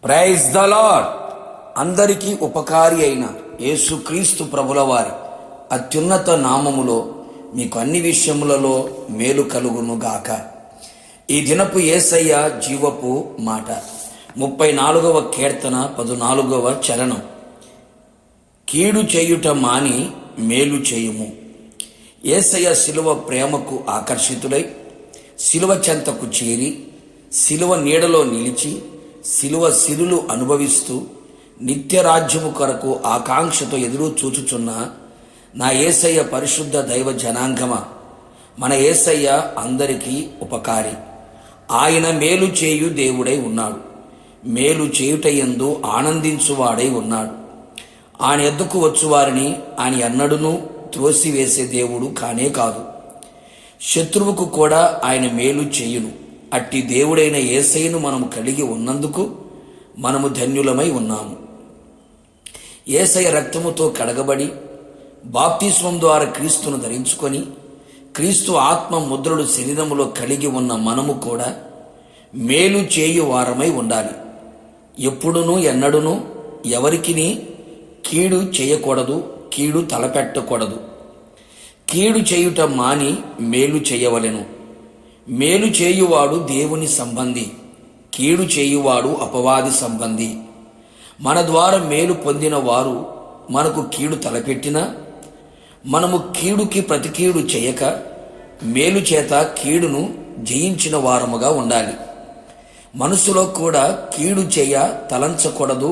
Praise the lord. అందరికీ ఉపకారి అయిన యేసుక్రీస్తు ప్రభుల వారి అత్యున్నత నామములో మీకు అన్ని విషయములలో మేలు కలుగును గాక. ఈ దినపు యేసయ్య జీవపు మాట 34వ కీర్తన 14వ చరణం. కీడు చేయుట మాని మేలు చేయుము. యేసయ్య శిలువ ప్రేమకు ఆకర్షితుడై శిలువ చెంతకు చేరి శిలువ నీడలో నిలిచి శిలువ సిరులు అనుభవిస్తూ నిత్యరాజ్యము కొరకు ఆకాంక్షతో ఎదురు చూచుచున్న నా యేసయ్య పరిశుద్ధ దైవ జనాంగమా, మన యేసయ్య అందరికీ ఉపకారి. ఆయన మేలు చేయు దేవుడై ఉన్నాడు. మేలు చేయుటయందు ఆనందించువాడై ఉన్నాడు. ఆయన ఎద్దుకు వచ్చువారిని ఆయన ఎన్నడూనూ త్రోసివేసే దేవుడు కానే కాదు. శత్రువుకు కూడా ఆయన మేలు చేయును. అట్టి దేవుడైన యేసయ్యను మనము కలిగి ఉన్నందుకు మనము ధన్యులమై ఉన్నాము. యేసయ్య రక్తముతో కడగబడి బాప్తిస్మం ద్వారా క్రీస్తును ధరించుకొని క్రీస్తు ఆత్మ ముద్రలు శరీరములో కలిగి ఉన్న మనము కూడా మేలు చేయు వారమై ఉండాలి. ఎప్పుడునూ ఎన్నడూనూ ఎవరికిని కీడు చేయకూడదు, కీడు తలపెట్టకూడదు. కీడు చేయుట మాని మేలు చేయవలెను. మేలు చేయువాడు దేవుని సంబంధి, కీడు చేయువాడు అపవాది సంబంధి. మన ద్వారా మేలు పొందిన వారు మనకు కీడు తలపెట్టినా మనము కీడుకి ప్రతి కీడు చేయక మేలు చేత కీడును జయించిన వారముగా ఉండాలి. మనసులో కూడా కీడు చేయ తలంచకూడదు.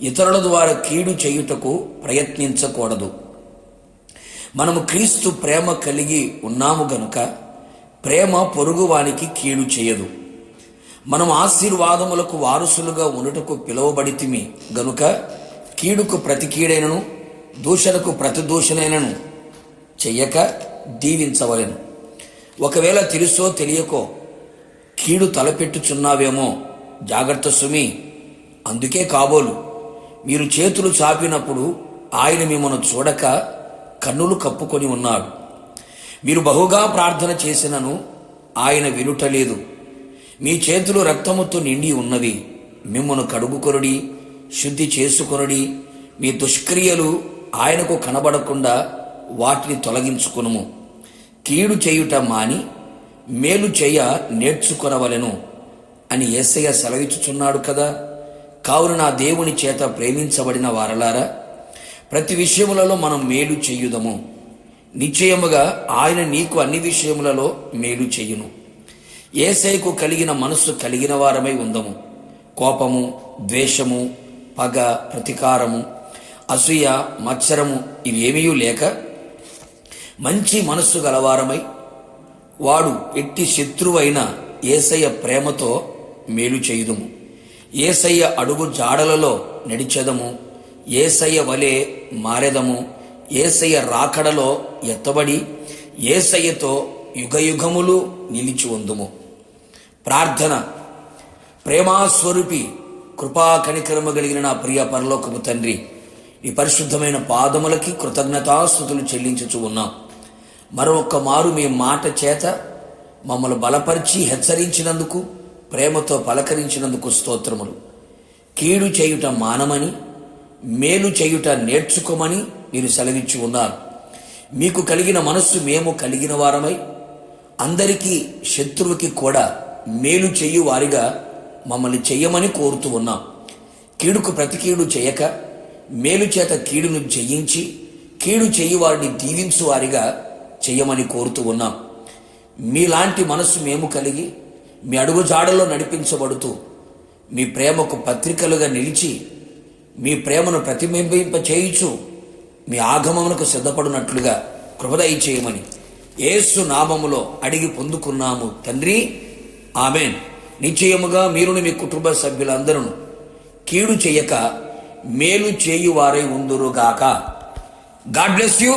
ఇతరుల ద్వారా కీడు చేయుటకు ప్రయత్నించకూడదు. మనము క్రీస్తు ప్రేమ కలిగి ఉన్నాము గనుక ప్రేమ పొరుగువానికి కీడు చేయదు. మనం ఆశీర్వాదములకు వారసులుగా ఉండుటకు పిలువబడితిమి గనుక కీడుకు ప్రతి కీడైనను దూషణకు ప్రతి దూషణైనను చెయ్యక దీవించవలెను. ఒకవేళ తెలుసో తెలియకో కీడు తలపెట్టుచున్నావేమో జాగ్రత్త సుమి. అందుకే కాబోలు మీరు చేతులు చాపినప్పుడు ఆయన మిమ్మల్ని చూడక కన్నులు కప్పుకొని ఉన్నాడు. మీరు బహుగా ప్రార్థన చేసినను ఆయన వినుటలేదు. మీ చేతులు రక్తముతో నిండి ఉన్నవి. మిమ్మను కడుగుకొనుడి, శుద్ధి చేసుకొనుడి. మీ దుష్క్రియలు ఆయనకు కనబడకుండా వాటిని తొలగించుకొనుము. కీడు చేయుట మాని మేలు చేయ నేర్చుకొనవలెను అని యేసయ్య సెలవిచ్చుచున్నాడు కదా. కావున నా దేవుని చేత ప్రేమించబడిన వారలారా, ప్రతి విషయములలో మనం మేలు చేయుదము. నిశ్చయముగా ఆయన నీకు అన్ని విషయములలో మేలు చేయును. యేసయ్యకు కలిగిన మనస్సు కలిగిన వారమై ఉందము. కోపము, ద్వేషము, పగ, ప్రతీకారము, అసూయ, మత్సరము ఇవేమీ లేక మంచి మనస్సు గలవారమై వాడు ఎట్టి శత్రువైన యేసయ్య ప్రేమతో మేలు చేయుదము. యేసయ్య అడుగు జాడలలో నడిచెదము. యేసయ్య వలె మారెదము. యేసయ్య రాకడలో ఎత్తబడి యేసయ్యతో యుగయుగములు నిలిచి ఉందుము. ప్రార్థన. ప్రేమాస్వరూపి, కృపా కనికరము కలిగిన నా ప్రియ పరలోకపు తండ్రి, నీ పరిశుద్ధమైన పాదములకి కృతజ్ఞతాస్తుతులు చెల్లించుచు ఉన్నాం. మరొక్క మారు మీ మాట చేత మమ్మల్ని బలపరిచి హెచ్చరించినందుకు, ప్రేమతో పలకరించినందుకు స్తోత్రములు. కీడు చేయుట మానమని మేలు చేయుట నేర్చుకోమని మీరు సెలవిచ్చి ఉన్నారు. మీకు కలిగిన మనస్సు మేము కలిగిన వారమై అందరికీ శత్రువుకి కూడా మేలు చేయు వారిగా మమ్మల్ని చెయ్యమని కోరుతూ ఉన్నాం. కీడుకు ప్రతి కీడు చేయక మేలు చేత కీడును జయించి కీడు చేయు వారిని దీవించు వారిగా చెయ్యమని కోరుతూ ఉన్నాం. మీలాంటి మనస్సు మేము కలిగి మీ అడుగుజాడలో నడిపించబడుతూ మీ ప్రేమకు పత్రికలుగా నిలిచి మీ ప్రేమను ప్రతిబింబింప చేయుచు మీ ఆగమమునకు సిద్ధపడినట్లుగా కృపదయ చేయమని యేసు నామములో అడిగి పొందుకున్నాము తండ్రి, ఆమేన్. నిశ్చయముగా మీరును మీ కుటుంబ సభ్యులందరూ కీడు చేయక మేలు చేయువారై ఉందురుగాక. God bless you.